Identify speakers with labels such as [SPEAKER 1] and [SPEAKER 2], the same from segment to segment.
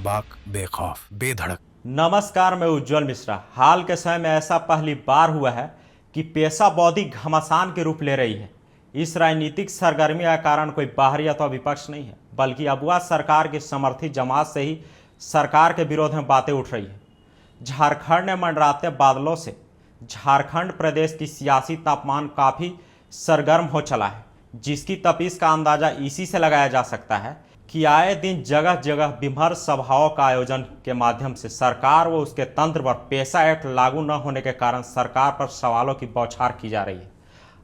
[SPEAKER 1] बेबाक, बेखौफ, बेधड़क।
[SPEAKER 2] नमस्कार, मैं उज्जवल मिश्रा। हाल के समय में ऐसा पहली बार हुआ है कि पेशा बौद्धिक घमासान के रूप ले रही है। इस राजनीतिक सरगर्मी का कारण कोई बाहरी अथवा विपक्ष नहीं है, बल्कि अबुआ सरकार की समर्थित जमात से ही सरकार के विरोध में बातें उठ रही है। झारखंड में मंडराते बादलों से झारखंड प्रदेश की सियासी तापमान काफ़ी सरगर्म हो चला है, जिसकी तपिश का अंदाज़ा इसी से लगाया जा सकता है कि आए दिन जगह जगह विमर्श सभाओं का आयोजन के माध्यम से सरकार व उसके तंत्र पर पेशा एक्ट लागू न होने के कारण सरकार पर सवालों की बौछार की जा रही है।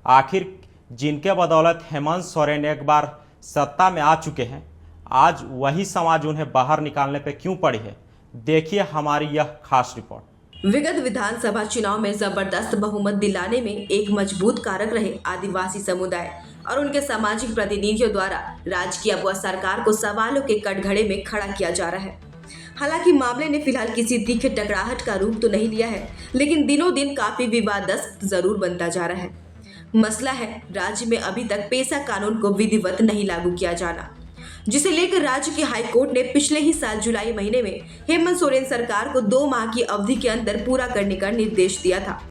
[SPEAKER 2] आखिर जिनके बदौलत हेमंत सोरेन एक बार सत्ता में आ चुके हैं, आज वही समाज उन्हें बाहर निकालने पर क्यों पड़ी है? देखिए हमारी यह खास रिपोर्ट।
[SPEAKER 3] विगत विधानसभा चुनाव में जबरदस्त बहुमत दिलाने में एक मजबूत कारक रहे आदिवासी समुदाय और उनके सामाजिक प्रतिनिधियों द्वारा राज्य की अबुआ सरकार को सवालों के कटघरे में खड़ा किया जा रहा है। हालांकि मामले ने फिलहाल किसी तीखे टकराहट का रूप तो नहीं लिया है, लेकिन दिनों दिन काफी विवादग्रस्त जरूर बनता जा रहा है। मसला है राज्य में अभी तक पेशा कानून को विधिवत नहीं लागू किया जाना, जिसे लेकर राज्य की हाई कोर्ट ने पिछले ही साल जुलाई महीने में हेमंत सोरेन सरकार को 2 माह की अवधि के अंदर पूरा करने का निर्देश दिया था।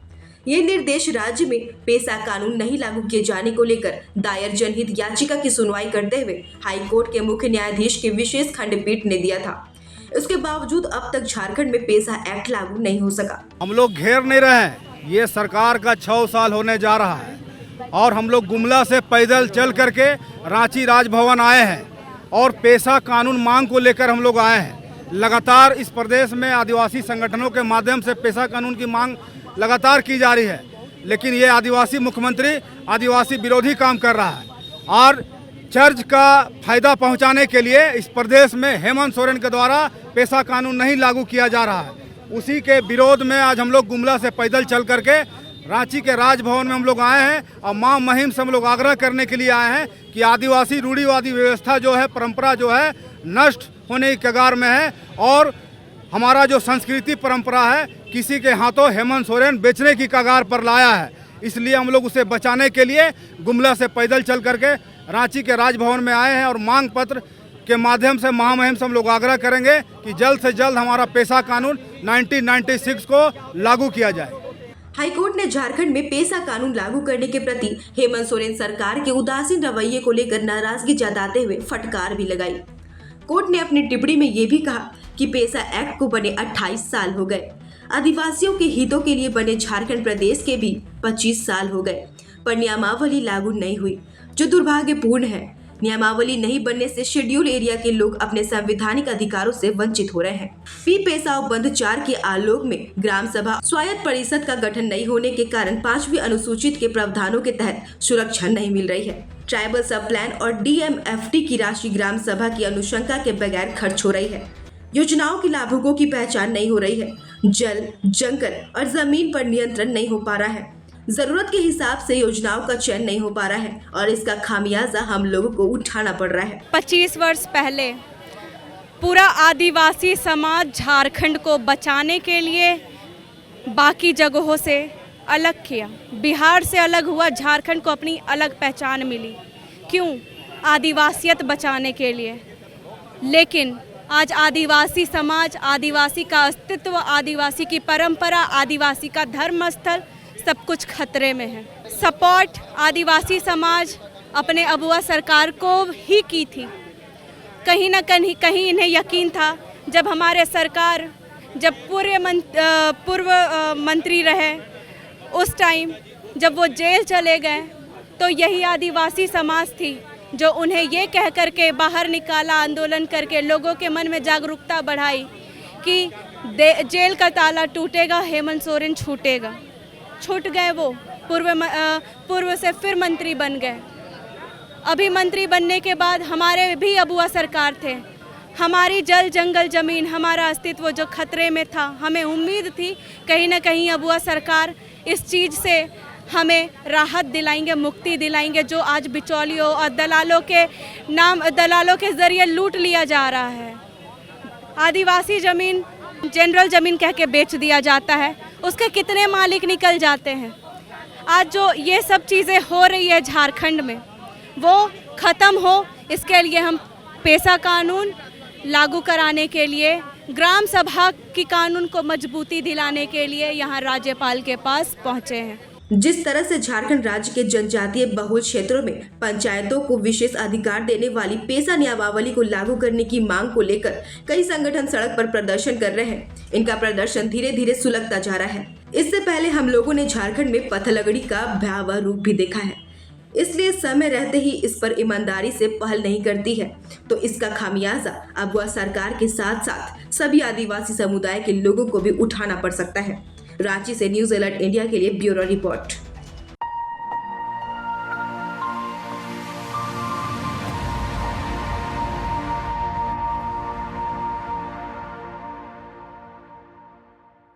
[SPEAKER 3] ये निर्देश राज्य में पेशा कानून नहीं लागू किए जाने को लेकर दायर जनहित याचिका की सुनवाई करते हुए हाई कोर्ट के मुख्य न्यायाधीश की विशेष खंडपीठ ने दिया था। इसके बावजूद अब तक झारखंड में पेशा एक्ट लागू नहीं हो सका।
[SPEAKER 4] हम लोग घेर नहीं रहे हैं, ये सरकार का 6 साल होने जा रहा है और हम लोग गुमला से पैदल चल करके रांची राजभवन आए हैं और पेशा कानून मांग को लेकर हम लोग आए हैं। लगातार इस प्रदेश में आदिवासी संगठनों के माध्यम से पेशा कानून की मांग लगातार की जा रही है, लेकिन ये आदिवासी मुख्यमंत्री आदिवासी विरोधी काम कर रहा है और चर्च का फायदा पहुंचाने के लिए इस प्रदेश में हेमंत सोरेन के द्वारा पेशा कानून नहीं लागू किया जा रहा है। उसी के विरोध में आज हम लोग गुमला से पैदल चल करके रांची के राजभवन में हम लोग आए हैं और मां महिम से हम लोग आग्रह करने के लिए आए हैं कि आदिवासी रूढ़िवादी व्यवस्था जो है, परंपरा जो है, नष्ट होने की कगार में है और हमारा जो संस्कृति परंपरा है किसी के हाथों हेमंत सोरेन बेचने की कगार पर लाया है। इसलिए हम लोग उसे बचाने के लिए गुमला से पैदल चल करके रांची के राजभवन में आए हैं और मांग पत्र के माध्यम से महामहिम से हम लोग आग्रह करेंगे कि जल्द से जल्द हमारा पेशा कानून 1996 को लागू किया जाए।
[SPEAKER 3] हाईकोर्ट ने झारखंड में पेशा कानून लागू करने के प्रति हेमंत सोरेन सरकार के उदासीन रवैये को लेकर नाराजगी जताते हुए फटकार भी लगाई। कोर्ट ने अपनी टिप्पणी में ये भी कहा कि पेशा एक्ट को बने 28 साल हो गए, आदिवासियों के हितों के लिए बने झारखंड प्रदेश के भी 25 साल हो गए, पर नियमावली लागू नहीं हुई, जो दुर्भाग्यपूर्ण है। नियमावली नहीं बनने से शेड्यूल एरिया के लोग अपने संवैधानिक अधिकारों से वंचित हो रहे हैं। पी पेशा उपबंध 4 के आलोक में ग्राम सभा स्वायत्त परिषद का गठन नहीं होने के कारण 5वीं अनुसूचित के प्रावधानों के तहत सुरक्षा नहीं मिल रही है। ट्राइबल सब प्लान और DMFT की राशि ग्राम सभा की अनुशंसा के बगैर खर्च हो रही है। योजनाओं के लाभुकों की पहचान नहीं हो रही है। जल, जंगल और जमीन पर नियंत्रण नहीं हो पा रहा है। जरूरत के हिसाब से योजनाओं का चयन नहीं हो पा रहा है और इसका खामियाजा हम लोगों को उठाना पड़ रहा है।
[SPEAKER 5] 25 वर्ष पहले पूरा आदिवासी समाज झारखंड को बचाने के लिए बाकी जगहों से अलग किया, बिहार से अलग हुआ, झारखंड को अपनी अलग पहचान मिली। क्यों? आदिवासियत बचाने के लिए। लेकिन आज आदिवासी समाज, आदिवासी का अस्तित्व, आदिवासी की परंपरा, आदिवासी का धर्म स्थल सब कुछ खतरे में है। सपोर्ट आदिवासी समाज अपने अबुआ सरकार को ही की थी। कहीं ना कहीं इन्हें यकीन था, जब हमारे सरकार, जब पूर्व मंत्री रहे उस टाइम जब वो जेल चले गए, तो यही आदिवासी समाज थी जो उन्हें ये कह कर के बाहर निकाला, आंदोलन करके लोगों के मन में जागरूकता बढ़ाई कि जेल का ताला टूटेगा, हेमंत सोरेन छूटेगा। छूट गए वो, पूर्व से फिर मंत्री बन गए। अभी मंत्री बनने के बाद हमारे भी अबुआ सरकार थे, हमारी जल, जंगल, ज़मीन, हमारा अस्तित्व जो खतरे में था। हमें उम्मीद थी कहीं ना कहीं अबुआ सरकार इस चीज़ से हमें राहत दिलाएंगे, मुक्ति दिलाएंगे, जो आज बिचौलियों और दलालों के ज़रिए लूट लिया जा रहा है। आदिवासी ज़मीन जनरल ज़मीन कह के बेच दिया जाता है, उसके कितने मालिक निकल जाते हैं। आज जो ये सब चीज़ें हो रही है झारखंड में, वो ख़त्म हो, इसके लिए हम पेशा कानून लागू कराने के लिए, ग्राम सभा की कानून को मजबूती दिलाने के लिए यहाँ राज्यपाल के पास पहुँचे हैं।
[SPEAKER 3] जिस तरह से झारखंड राज्य के जनजातीय बहुल क्षेत्रों में पंचायतों को विशेष अधिकार देने वाली पेसा नियमावली को लागू करने की मांग को लेकर कई संगठन सड़क पर प्रदर्शन कर रहे हैं, इनका प्रदर्शन धीरे धीरे सुलगता जा रहा है। इससे पहले हम लोगों ने झारखंड में पथलगड़ी का भयावह रूप भी देखा है, इसलिए समय रहते ही इस पर ईमानदारी से पहल नहीं करती है तो इसका खामियाजा अब वह सरकार के साथ साथ सभी आदिवासी समुदाय के लोगों को भी उठाना पड़ सकता है। रांची से न्यूज़ अलर्ट इंडिया के लिए ब्यूरो रिपोर्ट।